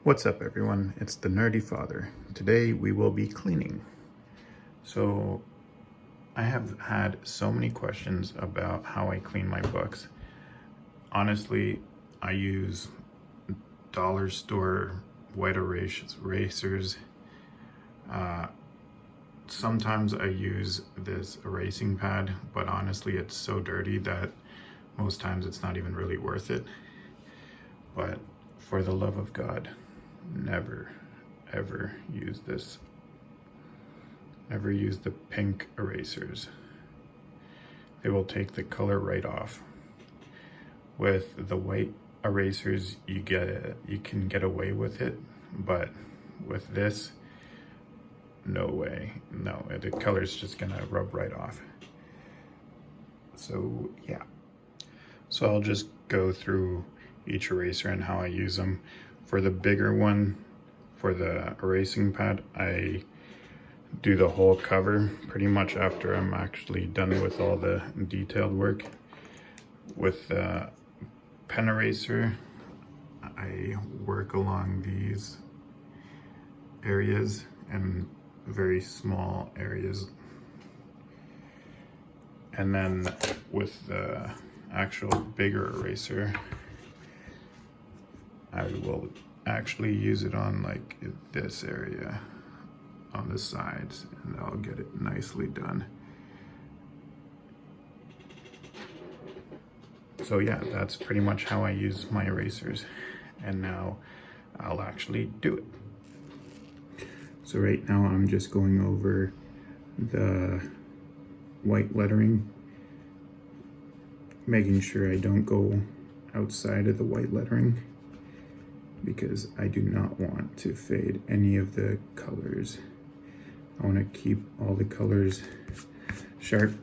What's up everyone, it's the Nerdy Father. Today we will be cleaning. So I have had so many questions about how I clean my books. Honestly, I use dollar store white erasers. Sometimes I use this erasing pad, but honestly it's so dirty that most times it's not even really worth it. But for the love of God, never ever use this. Never use the pink erasers. They will take the color right off. With the white erasers you can get away with it, but with this, no way. No, the color's just gonna rub right off. So yeah. So I'll just go through each eraser and how I use them. For the bigger one, for the erasing pad, I do the whole cover pretty much after I'm actually done with all the detailed work. With the pen eraser, I work along these areas and very small areas. And then with the actual bigger eraser, I will actually use it on like this area on the sides, and I'll get it nicely done. So yeah, that's pretty much how I use my erasers. And now I'll actually do it. So right now I'm just going over the white lettering, making sure I don't go outside of the white lettering, because I do not want to fade any of the colors. I want to keep all the colors sharp,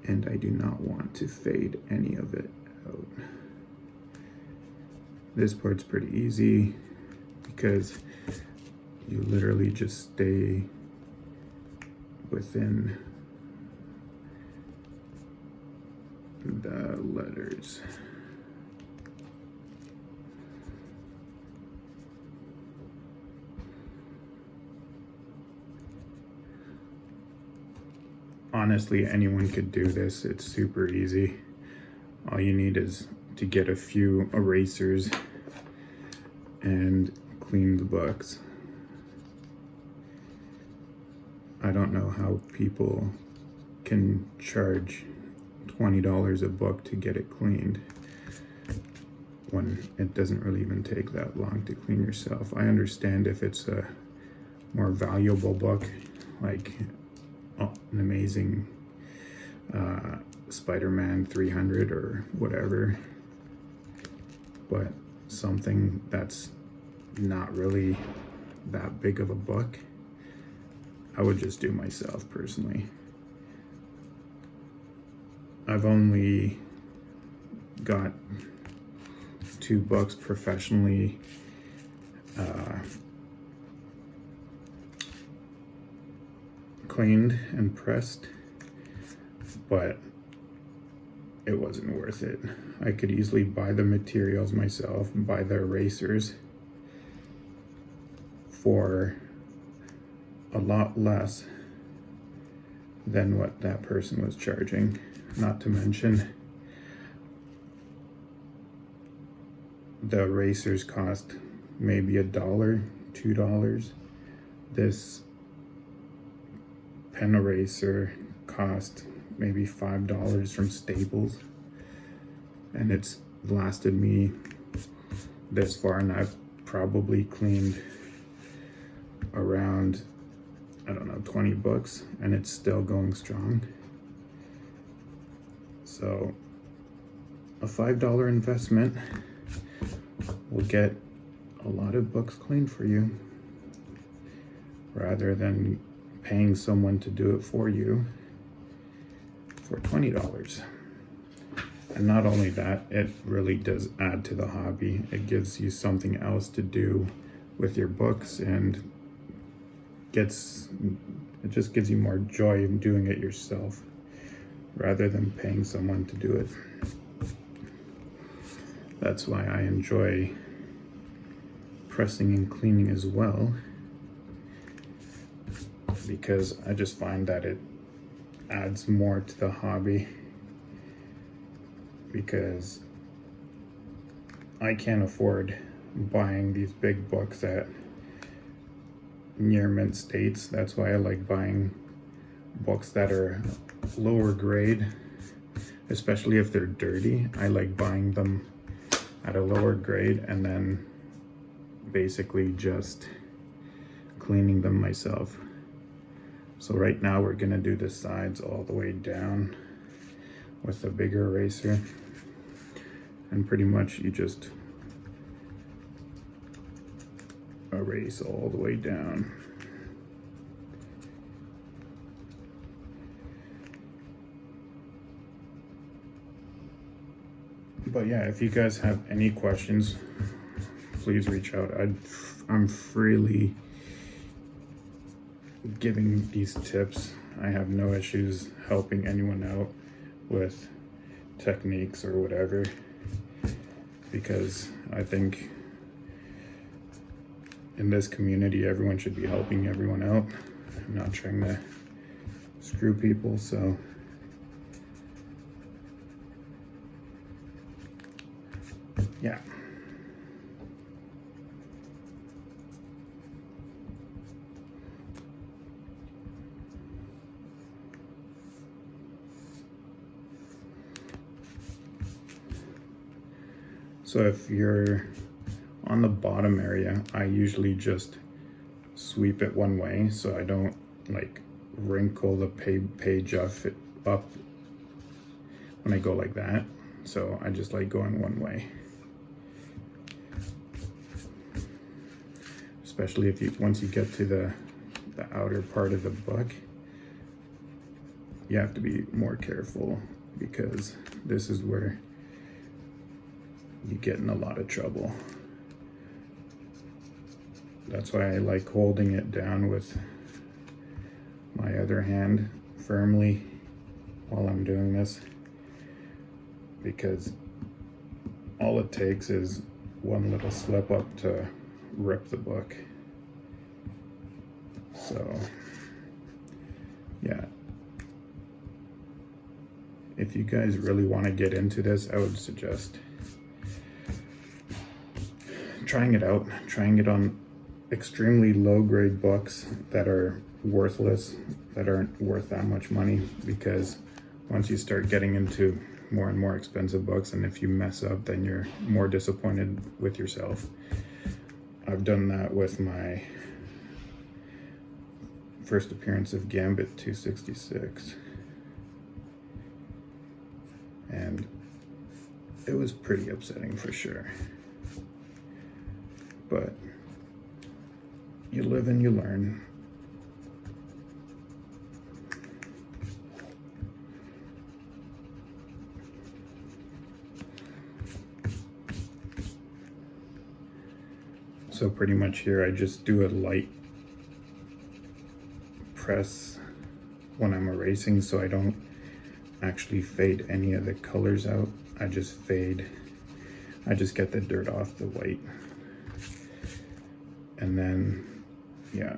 and I do not want to fade any of it out. This part's pretty easy because you literally just stay within the letters. Honestly, anyone could do this. It's super easy. All you need is to get a few erasers and clean the books. I don't know how people can charge $20 a book to get it cleaned when it doesn't really even take that long to clean yourself. I understand if it's a more valuable book, like an amazing Spider-Man 300 or whatever, but something that's not really that big of a book, I would just do myself personally. I've only got 2 books professionally cleaned and pressed, but it wasn't worth it. I could easily buy the materials myself and buy the erasers for a lot less than what that person was charging. Not to mention, the erasers cost maybe $1, $2. This pen eraser cost maybe $5 from Staples, and it's lasted me this far, and I've probably cleaned around, I don't know, 20 books, and it's still going strong. So a $5 investment will get a lot of books cleaned for you, rather than paying someone to do it for you for $20. And not only that, it really does add to the hobby. It gives you something else to do with your books, and it just gives you more joy in doing it yourself rather than paying someone to do it. That's why I enjoy pressing and cleaning as well, because I just find that it adds more to the hobby, because I can't afford buying these big books at near mint states. That's why I like buying books that are lower grade, especially if they're dirty. I like buying them at a lower grade and then basically just cleaning them myself. So right now we're gonna do the sides all the way down with a bigger eraser, and pretty much you just erase all the way down. But yeah, if you guys have any questions, please reach out. I'm freely giving these tips. I have no issues helping anyone out with techniques or whatever, because I think in this community everyone should be helping everyone out. I'm not trying to screw people, so yeah. So if you're on the bottom area, I usually just sweep it one way so I don't like wrinkle the page up when I go like that. So I just like going one way. Especially if once you get to the outer part of the book, you have to be more careful, because this is where you get in a lot of trouble. That's why I like holding it down with my other hand firmly while I'm doing this, because all it takes is one little slip up to rip the book. So yeah, if you guys really want to get into this, I would suggest trying it out, trying it on extremely low grade books that are worthless, that aren't worth that much money, because once you start getting into more and more expensive books, and if you mess up, then you're more disappointed with yourself. I've done that with my first appearance of Gambit 266, and it was pretty upsetting for sure. But you live and you learn. So pretty much here I just do a light press when I'm erasing, so I don't actually fade any of the colors out. I just get the dirt off the white. And then, yeah,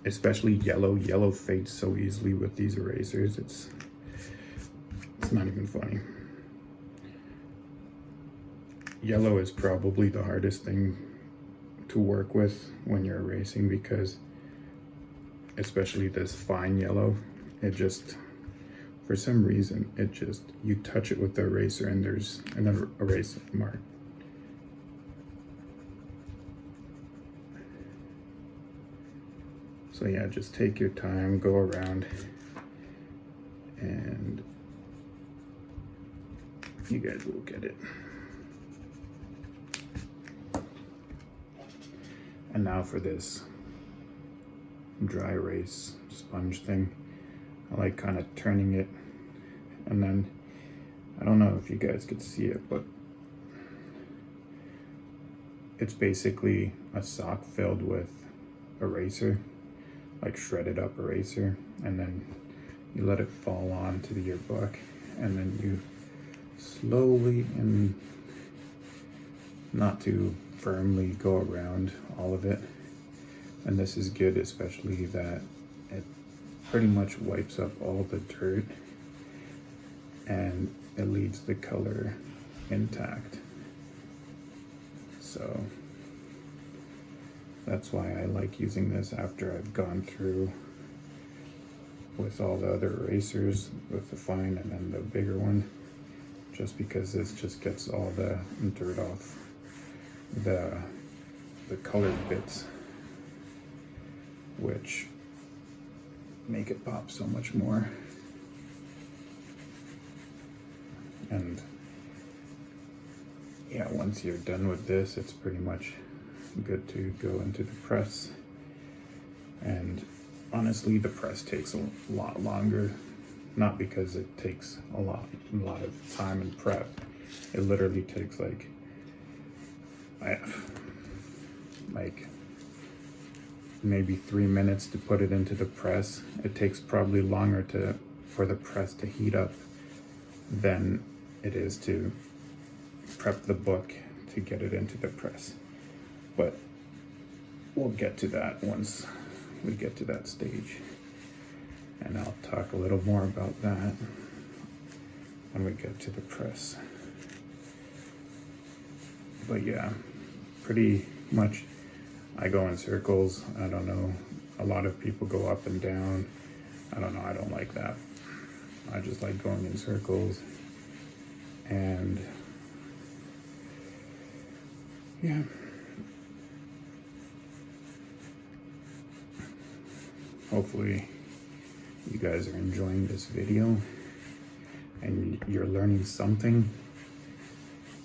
especially yellow fades so easily with these erasers. It's not even funny. Yellow is probably the hardest thing to work with when you're erasing, because especially this fine yellow, it just, for some reason, you touch it with the eraser and there's another erase mark. So yeah, just take your time, go around, and you guys will get it. And now for this dry erase sponge thing, I like kind of turning it, and then, I don't know if you guys could see it, but it's basically a sock filled with eraser, like shredded up eraser, and then you let it fall onto your book, and then you slowly and not to firmly go around all of it. And this is good, especially that it pretty much wipes up all the dirt and it leaves the color intact. So that's why I like using this after I've gone through with all the other erasers, with the fine and then the bigger one, just because this just gets all the dirt off the colored bits, which make it pop so much more. And yeah, once you're done with this, it's pretty much good to go into the press. And honestly, the press takes a lot longer, not because it takes a lot of time and prep. It literally takes like maybe 3 minutes to put it into the press. It takes probably longer for the press to heat up than it is to prep the book to get it into the press. But we'll get to that once we get to that stage. And I'll talk a little more about that when we get to the press. But yeah, pretty much I go in circles. I don't know, a lot of people go up and down. I don't know, I don't like that. I just like going in circles. And yeah. Hopefully you guys are enjoying this video and you're learning something.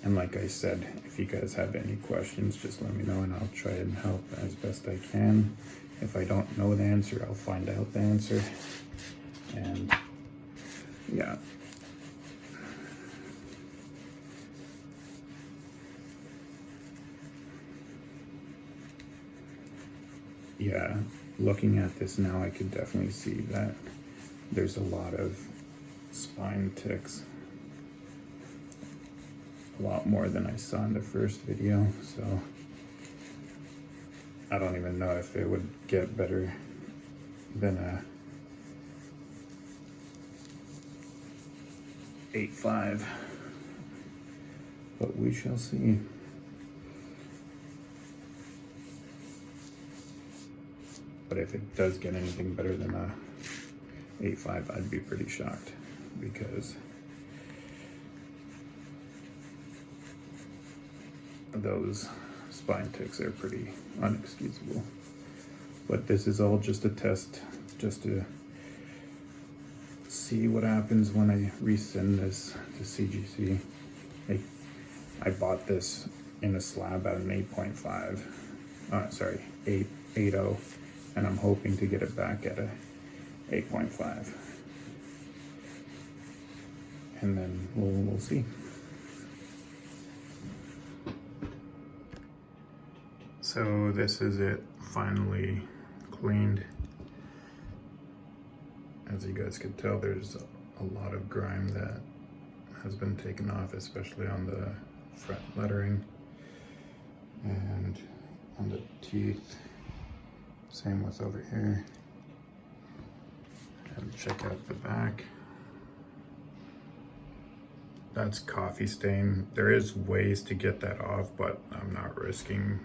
And like I said, if you guys have any questions, just let me know and I'll try and help as best I can. If I don't know the answer, I'll find out the answer. And yeah. Yeah, looking at this now, I could definitely see that there's a lot of spine ticks. A lot more than I saw in the first video, so I don't even know if it would get better than a 8.5, but we shall see. But if it does get anything better than a 8.5, I'd be pretty shocked, because those spine ticks are pretty unexcusable. But this is all just a test, just to see what happens when I resend this to CGC. I bought this in a slab at an 8.5, sorry, 8.0, and I'm hoping to get it back at a 8.5. And then we'll see. So this is it, finally cleaned. As you guys could tell, there's a lot of grime that has been taken off, especially on the front lettering and on the teeth. Same with over here. And check out the back. That's coffee stain. There is ways to get that off, but I'm not risking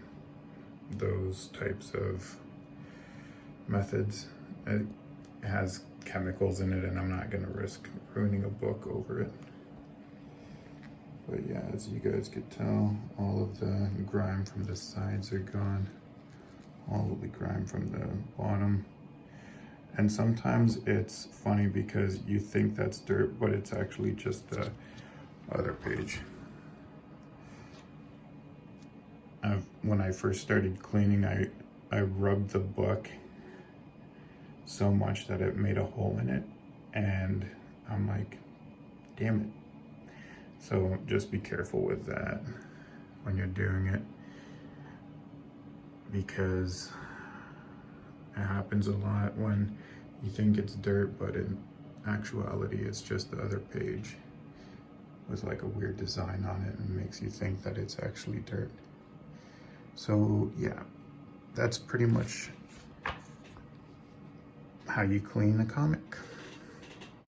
those types of methods. It has chemicals in it and I'm not gonna risk ruining a book over it. But yeah, as you guys could tell, all of the grime from the sides are gone. All of the grime from the bottom. And sometimes it's funny because you think that's dirt, but it's actually just the other page. When I first started cleaning, I rubbed the book so much that it made a hole in it, and I'm like, damn it. So just be careful with that when you're doing it, because it happens a lot when you think it's dirt, but in actuality it's just the other page. with like a weird design on it and makes you think that it's actually dirt. So yeah, that's pretty much how you clean a comic.